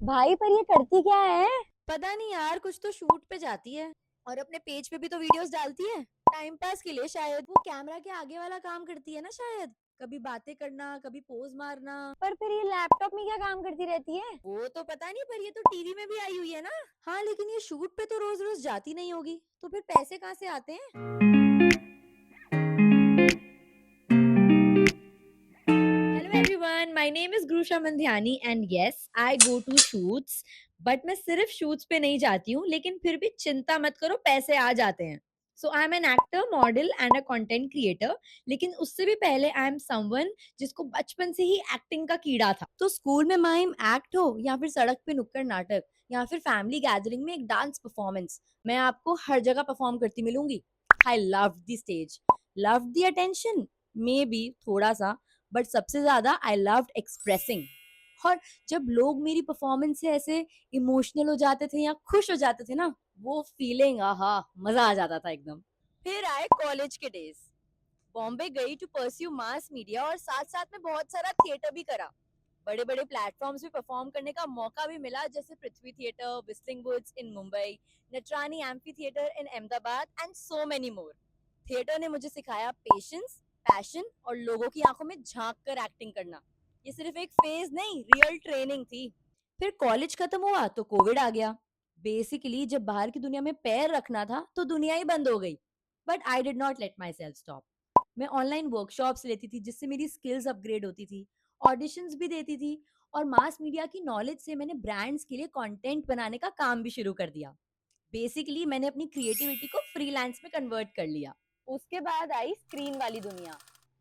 भाई पर ये करती क्या है? पता नहीं यार, कुछ तो शूट पे जाती है और अपने पेज पे भी तो वीडियोस डालती है। टाइम पास के लिए शायद वो कैमरा के आगे वाला काम करती है ना शायद। कभी बातें करना, कभी पोज मारना। पर फिर ये लैपटॉप में क्या काम करती रहती है? वो तो पता नहीं, पर ये तो टीवी में भी आई हुई है ना। हाँ, लेकिन ये शूट पे तो रोज रोज जाती नहीं होगी, तो फिर पैसे कहाँ से आते हैं? Hello everyone, my name is Grusha Mandhyani and yes I go to shoots. But मैं सिर्फ शूट्स पे नहीं जाती हूँ, लेकिन फिर भी चिंता मत करो, पैसे आ जाते हैं। So I am an actor, model and a content creator. लेकिन उससे भी पहले आई एम समवन जिसको बचपन से ही एक्टिंग का कीड़ा था। तो स्कूल में माइम एक्ट हो या फिर सड़क पे नुक्कड़ नाटक या फिर फैमिली गैदरिंग में एक डांस परफॉर्मेंस, मैं आपको हर जगह परफॉर्म करती मिलूंगी। I love the stage, love the attention, may be थोड़ा सा, बट सबसे ज्यादा आई लव्ड एक्सप्रेसिंग। और जब लोग मेरी परफॉर्मेंस से ऐसे इमोशनल हो जाते थे या खुश हो जाते थे ना, वो फीलिंग, आहा, मजा आ जाता था एकदम। फिर आए कॉलेज के डेज। बॉम्बे गई टू परस्यू मास मीडिया और साथ साथ में बहुत सारा थिएटर भी करा। बड़े बड़े प्लेटफॉर्म्स पे परफॉर्म करने का मौका भी मिला, जैसे Prithvi theatre, Whistling Woods in Mumbai, Natarani amphitheatre in Ahmedabad and so many more. Theatre ने मुझे सिखाया पेशेंस, पैशन और लोगों की आंखों में झांक कर एक्टिंग करना। ये सिर्फ एक फेज नहीं, रियल ट्रेनिंग थी। फिर कॉलेज खत्म हुआ तो कोविड आ गया। बेसिकली जब बाहर की दुनिया में पैर रखना था तो दुनिया ही बंद हो गई। But I did not let my self stop. मैं ऑनलाइन वर्कशॉप्स लेती थी जिससे मेरी स्किल्स अपग्रेड होती थी, ऑडिशंस भी देती थी, और मास मीडिया की नॉलेज से मैंने ब्रांड्स के लिए कंटेंट बनाने का काम भी शुरू कर दिया। बेसिकली मैंने अपनी क्रिएटिविटी को फ्रीलांस में कन्वर्ट कर लिया। उसके बाद आई स्क्रीन वाली दुनिया।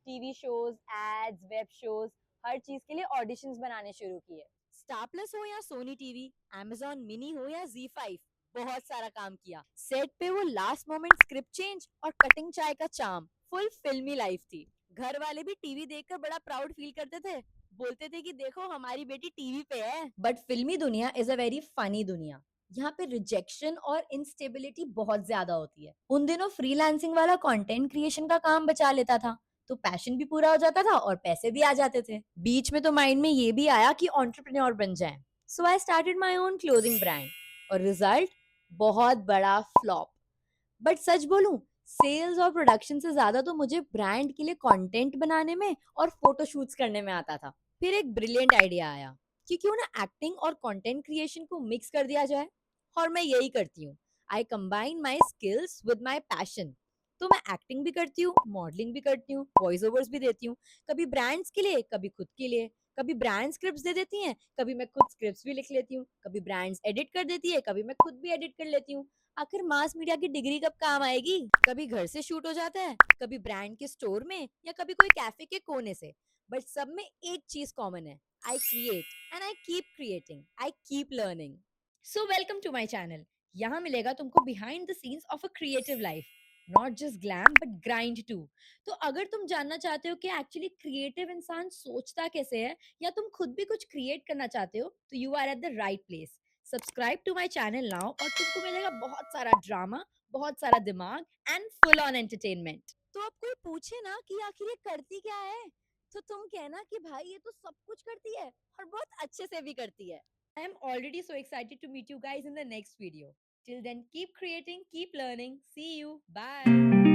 TV shows, ads, web shows, हर चीज के लिए ऑडिशंस बनाने शुरू किए। स्टार प्लस हो या सोनी टीवी, Amazon मिनी हो या Z5, बहुत सारा काम किया। सेट पे वो लास्ट मोमेंट स्क्रिप्ट चेंज और कटिंग चाय का चार्म, फुल फिल्मी लाइफ थी। घर वाले भी टीवी देखकर बड़ा प्राउड फील करते थे, बोलते थे कि देखो हमारी बेटी टीवी पे है। बट फिल्मी दुनिया इज अ वेरी फनी दुनिया। यहाँ पे रिजेक्शन और इंस्टेबिलिटी बहुत ज्यादा होती है। उन दिनों फ्रीलांसिंग वाला कंटेंट क्रिएशन का काम बचा लेता था, तो पैशन भी पूरा हो जाता था और पैसे भी आ जाते थे। बीच में तो माइंड में ये भी आया कि एंटरप्रेन्योर बन जाए। So I started my own clothing brand, और रिजल्ट बहुत बड़ा फ्लॉप। बट सच बोलूं, सेल्स और प्रोडक्शन से ज्यादा तो मुझे ब्रांड के लिए कंटेंट बनाने में और फोटोशूट्स करने में आता था। फिर एक ब्रिलियंट आइडिया आया कि क्यों ना एक्टिंग और कंटेंट क्रिएशन को मिक्स कर दिया जाए। और मैं यही करती हूँ। आई combine my skills with my passion. तो मैं एक्टिंग भी करती हूँ, मॉडलिंग भी करती हूँ, वॉइस ओवर्स भी देती हूँ, कभी ब्रांड्स के लिए, कभी खुद के लिए। कभी ब्रांड स्क्रिप्ट्स दे देती हैं, कभी मैं खुद स्क्रिप्ट्स भी लिख लेती हूँ, कभी ब्रांड्स एडिट कर देती है, कभी मैं खुद भी एडिट कर लेती हूँ। आखिर मास मीडिया की डिग्री कब काम आएगी? कभी घर से शूट हो जाता है, कभी ब्रांड के स्टोर में, या कभी कोई कैफे के कोने से। बट सब में एक चीज कॉमन है, I create and I keep creating, I keep learning. So welcome to my channel. यहाँ मिलेगा तुमको behind the scenes of a creative life, not just glam but grind too. तो अगर तुम जानना चाहते हो कि एक्चुअली क्रिएटिव इंसान सोचता कैसे है, या तुम खुद भी कुछ क्रिएट करना चाहते हो, तो you are at the right place. Subscribe to my channel now और तुमको मिलेगा बहुत सारा ड्रामा, बहुत सारा दिमाग एंड फुल ऑन एंटरटेनमेंट। तो अब कोई पूछे ना कि आखिर ये करती क्या है, तो तुम कहना कि भाई ये तो सब कुछ करती है और बहुत अच्छे से भी करती है। I am already so excited to meet you guys in the next video. Till then, keep creating, keep learning. See you. Bye.